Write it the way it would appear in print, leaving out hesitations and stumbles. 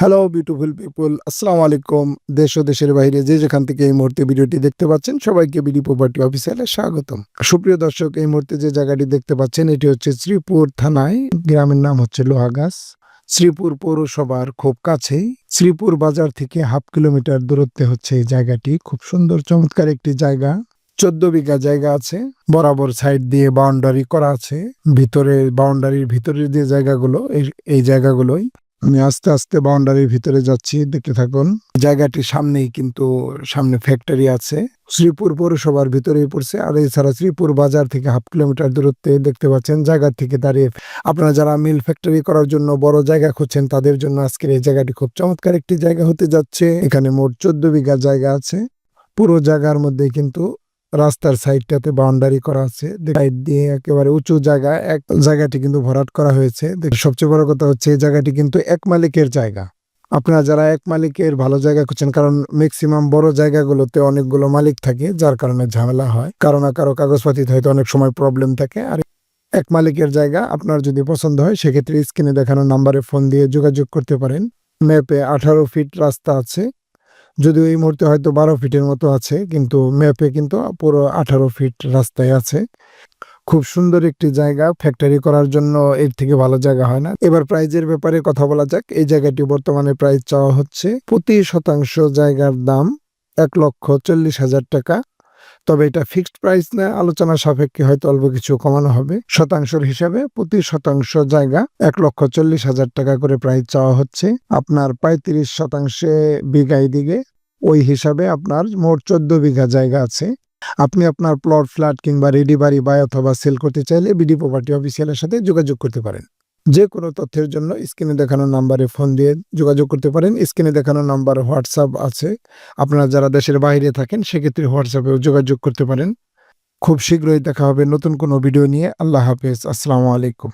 Hello beautiful people, আসসালামু আলাইকুম। দেশ ও দেশের বাইরে যে যেখান থেকে এই মুহূর্তে ভিডিওটি দেখতে পাচ্ছেন সবাইকে বিডি প্রপার্টি অফিসিয়ালে স্বাগতম। সুপ্রিয় দর্শক, এই মুহূর্তে যে জায়গাটি দেখতে পাচ্ছেন এটি হচ্ছে শ্রীপুর থানায়, গ্রামের নাম হচ্ছে লোহাগাছ। শ্রীপুর পৌরসভার খুব কাছেই, শ্রীপুর বাজার থেকে 1/2 কিলোমিটার দূরত্বে হচ্ছে এই জায়গাটি। খুব সুন্দর চমৎকার একটি জায়গা। 14 বিঘা জায়গা আছে, বরাবর সাইড দিয়ে বাউন্ডারি করা আছে। ভিতরে বাউন্ডারির ভিতরের যে জায়গাগুলো, এই জায়গাগুলোই আমি আস্তে আস্তে বাউন্ডারির ভিতরে যাচ্ছি, দেখতে থাকুন। জায়গাটির সামনেই কিন্তু সামনে ফ্যাক্টরি আছে। শ্রীপুর পৌরসভার ভিতরেই পড়ছে। আর এছাড়া শ্রীপুর বাজার থেকে 1/2 কিলোমিটার দূরত্বে দেখতে পাচ্ছেন। জায়গা থেকে দাঁড়িয়ে আপনারা যারা মিল ফ্যাক্টরি করার জন্য বড় জায়গা খুঁজছেন তাদের জন্য আজকের এই জায়গাটি খুব চমৎকার একটি জায়গা হতে যাচ্ছে। এখানে মোট 14 বিঘা জায়গা আছে। পুরো জায়গার মধ্যে কিন্তু রাস্তার সাইডটাতে বাউন্ডারি করা আছে, সাইড দিয়ে একেবারে উঁচু জায়গা। এক জায়গাটি কিন্তু ভরাট করা হয়েছে। সবচেয়ে বড় কথা হচ্ছে এই জায়গাটি কিন্তু এক মালিকের জায়গা। আপনারা যারা এক মালিকের ভালো জায়গা খুঁজছেন, কারণ ম্যাক্সিমাম বড় জায়গাগুলোতে অনেকগুলো মালিক থাকে, যার কারণে ঝামেলা হয়, কারো না কারো কাগজপাতিতে হয়তো অনেক সময় প্রবলেম থাকে। আর এক মালিকের জায়গা আপনার যদি পছন্দ হয় সেক্ষেত্রে স্ক্রিনে দেখানো নাম্বারে ফোন দিয়ে যোগাযোগ করতে পারেন। ম্যাপে 18 ফিট রাস্তা আছে, যদিও এই মুহূর্তে হয়তো 12 ফিটের মতো আছে, কিন্তু ম্যাপে কিন্তু পুরো 18 ফিট রাস্তায় আছে। খুব সুন্দর একটি জায়গা, ফ্যাক্টরি করার জন্য এর থেকে ভালো জায়গা হয় না। এবার প্রাইজের ব্যাপারে কথা বলা যাক। এই জায়গাটি বর্তমানে প্রাইস চাওয়া হচ্ছে প্রতি শতাংশ জায়গার দাম 1,40,000 টাকা। তবে এটা ফিক্সড প্রাইস না, আলোচনা সাপেক্ষে হয়তো অল্প কিছু কমানো হবে। শতাংশের হিসাবে প্রতি শতাংশ জায়গা 1,40,000 টাকা করে প্রাইস চাওয়া হচ্ছে। আপনার 35 শতাংশে বিঘায় দিকে, ওই হিসাবে আপনার মোট 14 বিঘা জায়গা আছে। আপনি আপনার প্লট, ফ্ল্যাট কিংবা রেডি বাড়ি বাই অথবা সেল করতে চাইলে বিডি প্রপার্টি অফিসিয়ালের সাথে যোগাযোগ করতে পারেন। যে কোনো তথ্যের জন্য স্ক্রিনে দেখানো নাম্বারে ফোন দিয়ে যোগাযোগ করতে পারেন। স্ক্রিনে দেখানো নাম্বার হোয়াটসঅ্যাপ আছে। আপনারা যারা দেশের বাইরে থাকেন সেক্ষেত্রে হোয়াটসঅ্যাপেও যোগাযোগ করতে পারেন। খুব শীঘ্রই দেখা হবে নতুন কোনো ভিডিও নিয়ে। আল্লাহ হাফেজ, আসসালামু আলাইকুম।